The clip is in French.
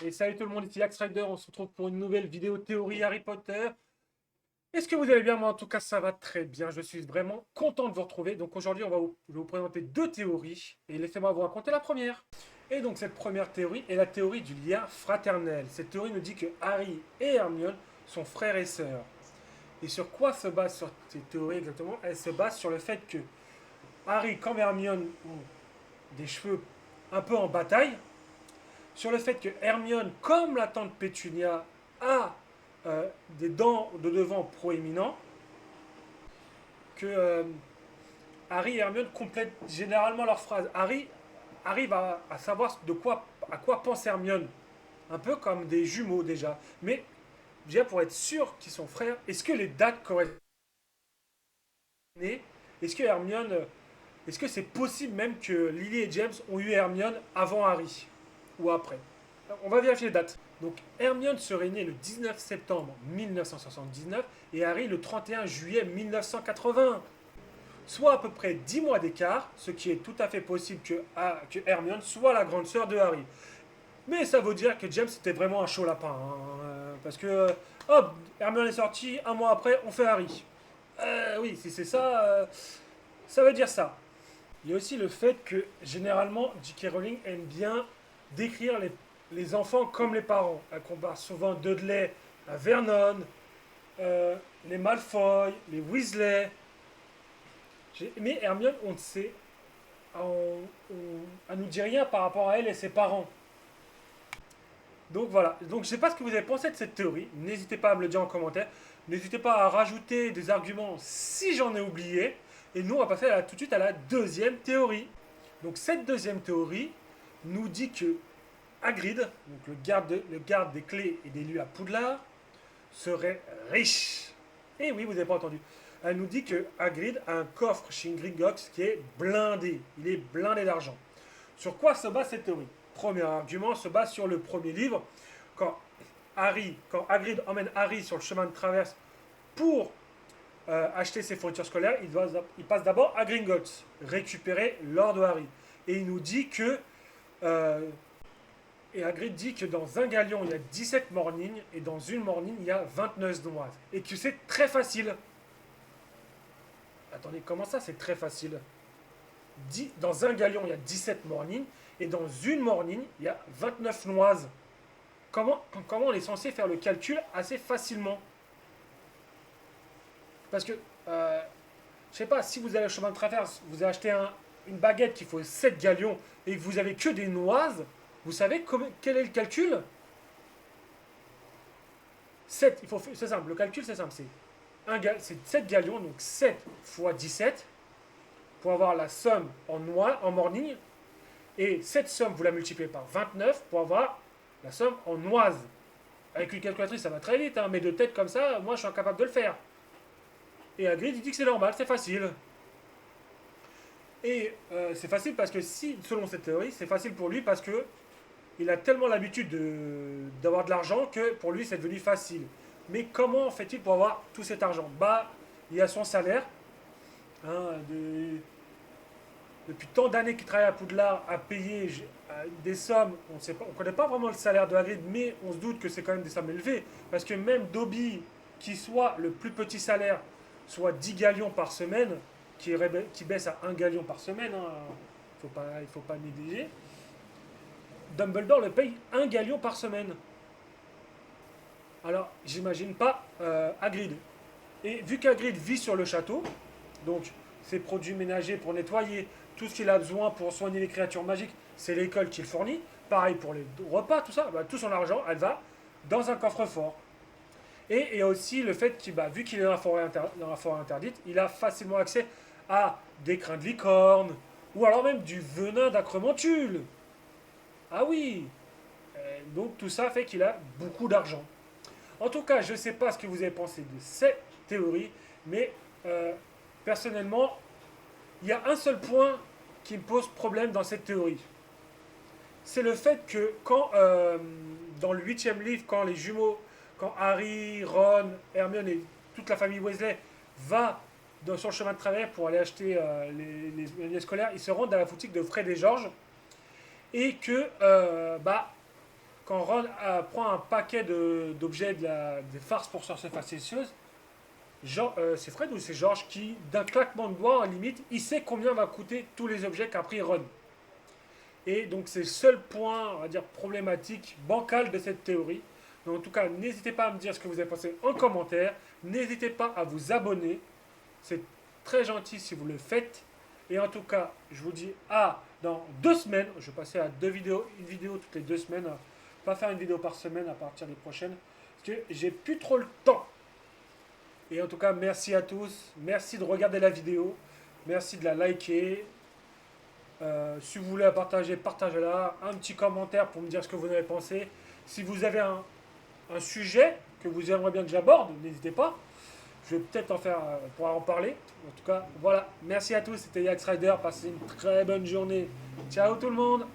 Et salut tout le monde, ici Axe Rider, on se retrouve pour une nouvelle vidéo théorie Harry Potter. Est-ce que vous allez bien? Moi en tout cas ça va très bien, je suis vraiment content de vous retrouver. Donc aujourd'hui je vais vous présenter deux théories et laissez-moi vous raconter la première. Et donc cette première théorie est la théorie du lien fraternel. Cette théorie nous dit que Harry et Hermione sont frères et sœurs. Et sur quoi se base cette théorie exactement? Elle se base sur le fait que Harry comme Hermione ont des cheveux un peu en bataille, sur le fait que Hermione, comme la tante Pétunia, a des dents de devant proéminents, que Harry et Hermione complètent généralement leurs phrases. Harry arrive à savoir à quoi pense Hermione, un peu comme des jumeaux déjà. Mais déjà pour être sûr qu'ils sont frères, est-ce que les dates correspondent? Est-ce que est-ce que c'est possible même que Lily et James ont eu Hermione avant Harry ou après? On va vérifier les dates. Donc Hermione serait née le 19 septembre 1979 et Harry le 31 juillet 1980. Soit à peu près 10 mois d'écart, ce qui est tout à fait possible que Hermione soit la grande sœur de Harry. Mais ça veut dire que James était vraiment un chaud lapin. Parce que, hop, Hermione est sortie, un mois après, on fait Harry. Oui, si c'est ça, ça veut dire ça. Il y a aussi le fait que généralement J.K. Rowling aime bien décrire les enfants comme les parents. Elle compare souvent Dudley à Vernon, les Malfoy, les Weasley. Mais Hermione, on ne sait, elle nous dit rien par rapport à elle et ses parents. Donc voilà. Donc je ne sais pas ce que vous avez pensé de cette théorie. N'hésitez pas à me le dire en commentaire. N'hésitez pas à rajouter des arguments si j'en ai oublié. Et nous, on va passer tout de suite à la deuxième théorie. Donc cette deuxième théorie nous dit que Hagrid, donc le garde des clés et des lieux à Poudlard, serait riche. Et oui, vous n'avez pas entendu. Elle nous dit que Hagrid a un coffre chez Gringotts qui est blindé. Il est blindé d'argent. Sur quoi se base cette théorie? Premier argument se base sur le premier livre. Quand quand Hagrid emmène Harry sur le chemin de traverse pour acheter ses fournitures scolaires, il passe d'abord à Gringotts, récupérer l'or de Harry. Et il nous dit que et Hagrid dit que dans un galion, il y a 17 mornings, et dans une morning, il y a 29 noises. Et que c'est très facile. Attendez, comment ça, c'est très facile? Dans un galion, il y a 17 mornings, et dans une morning, il y a 29 noises. Comment on est censé faire le calcul assez facilement? Parce que, je sais pas, si vous allez au chemin de traverse, vous achetez une baguette qui faut 7 galions, et que vous avez que des noises, vous savez quel est le calcul? 7, c'est simple, le calcul c'est simple, c'est 7 galions, donc 7 fois 17 pour avoir la somme en morning, et cette somme vous la multipliez par 29 pour avoir la somme en noises. Avec une calculatrice ça va très vite, mais de tête comme ça, moi je suis incapable de le faire. Et Hagrid il dit que c'est normal, c'est facile. Et c'est facile parce que si, selon cette théorie, c'est facile pour lui parce que il a tellement l'habitude d'avoir de l'argent que pour lui c'est devenu facile. Mais comment fait-il pour avoir tout cet argent? Bah, il y a son salaire. hein, de- Depuis tant d'années qu'il travaille à Poudlard, à payer des sommes, on ne connaît pas vraiment le salaire de Hagrid, mais on se doute que c'est quand même des sommes élevées. Parce que même Dobby, qui soit le plus petit salaire, soit 10 galions par semaine, qui baisse à 1 galion par semaine, il faut pas négliger, Dumbledore le paye 1 galion par semaine. Alors, j'imagine pas Hagrid. Et vu qu'Hagrid vit sur le château, donc ses produits ménagers pour nettoyer, tout ce qu'il a besoin pour soigner les créatures magiques, c'est l'école qui le fournit. Pareil pour les repas, tout ça, bah, tout son argent, elle va dans un coffre-fort. Et il y a aussi le fait qu'il, bah, vu qu'il est dans la forêt interdite, il a facilement accès à des crins de licorne, ou alors même du venin d'acromantule. Ah oui. Donc tout ça fait qu'il a beaucoup d'argent. En tout cas, je ne sais pas ce que vous avez pensé de cette théorie, mais euh, personnellement, il y a un seul point qui me pose problème dans cette théorie. C'est le fait que dans le huitième livre, quand Harry, Ron, Hermione et toute la famille Weasley va sur le chemin de travers pour aller acheter les manuels scolaires, ils se rendent à la boutique de Fred et George et que quand Ron prend un paquet d'objets des farces pour sorcières facétieuses, c'est Fred ou c'est George qui, d'un claquement de doigts, en limite, il sait combien va coûter tous les objets qu'a pris Ron. Et donc c'est le seul point, on va dire, problématique, bancal de cette théorie. Donc en tout cas, n'hésitez pas à me dire ce que vous avez pensé en commentaire. N'hésitez pas à vous abonner. C'est très gentil si vous le faites. Et en tout cas, je vous dis à dans 2 semaines. Je vais passer à une vidéo toutes les 2 semaines. Pas faire une vidéo par semaine à partir des prochaines. Parce que j'ai plus trop le temps. Et en tout cas, merci à tous. Merci de regarder la vidéo. Merci de la liker. Si vous voulez la partager, partagez-la. Un petit commentaire pour me dire ce que vous en avez pensé. Si vous avez un sujet que vous aimeriez bien que j'aborde, n'hésitez pas. Je vais peut-être pouvoir en parler. En tout cas, voilà. Merci à tous. C'était Yax Rider. Passez une très bonne journée. Ciao tout le monde.